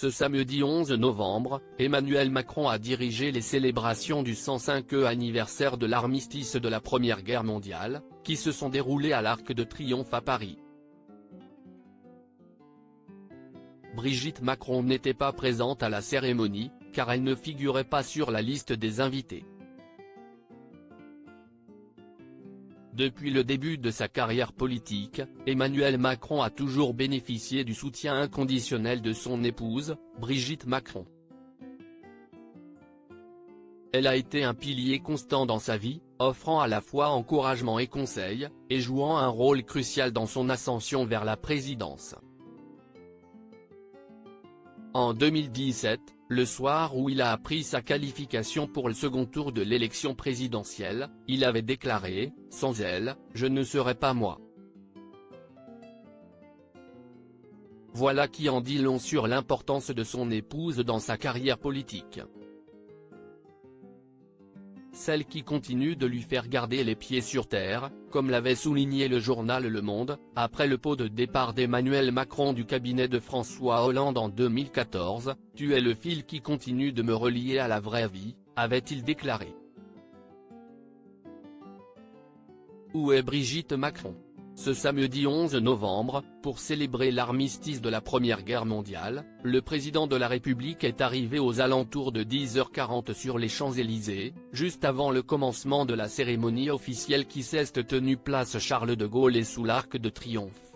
Ce samedi 11 novembre, Emmanuel Macron a dirigé les célébrations du 105e anniversaire de l'armistice de la Première Guerre mondiale, qui se sont déroulées à l'Arc de Triomphe à Paris. Brigitte Macron n'était pas présente à la cérémonie, car elle ne figurait pas sur la liste des invités. Depuis le début de sa carrière politique, Emmanuel Macron a toujours bénéficié du soutien inconditionnel de son épouse, Brigitte Macron. Elle a été un pilier constant dans sa vie, offrant à la fois encouragement et conseils, et jouant un rôle crucial dans son ascension vers la présidence. En 2017, le soir où il a appris sa qualification pour le second tour de l'élection présidentielle, il avait déclaré « Sans elle, je ne serais pas moi ». Voilà qui en dit long sur l'importance de son épouse dans sa carrière politique. Celle qui continue de lui faire garder les pieds sur terre, comme l'avait souligné le journal Le Monde, après le pot de départ d'Emmanuel Macron du cabinet de François Hollande en 2014, « Tu es le fil qui continue de me relier à la vraie vie », avait-il déclaré. Où est Brigitte Macron ? Ce samedi 11 novembre, pour célébrer l'armistice de la Première Guerre mondiale, le président de la République est arrivé aux alentours de 10h40 sur les Champs-Élysées, juste avant le commencement de la cérémonie officielle qui s'est tenue place Charles de Gaulle et sous l'Arc de Triomphe.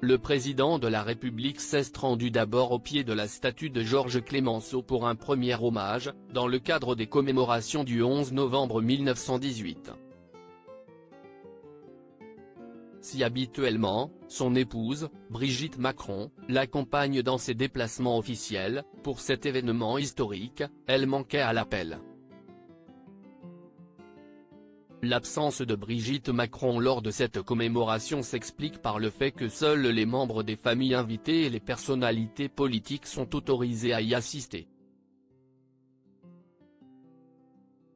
Le président de la République s'est rendu d'abord au pied de la statue de Georges Clémenceau pour un premier hommage, dans le cadre des commémorations du 11 novembre 1918. Si habituellement, son épouse, Brigitte Macron, l'accompagne dans ses déplacements officiels, pour cet événement historique, elle manquait à l'appel. L'absence de Brigitte Macron lors de cette commémoration s'explique par le fait que seuls les membres des familles invitées et les personnalités politiques sont autorisés à y assister.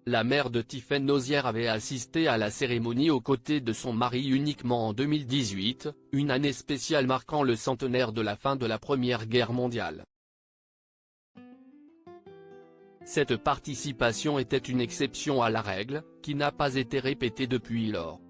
La mère de Tiphaine Nozière avait assisté à la cérémonie aux côtés de son mari uniquement en 2018, une année spéciale marquant le centenaire de la fin de la Première Guerre mondiale. Cette participation était une exception à la règle, qui n'a pas été répétée depuis lors.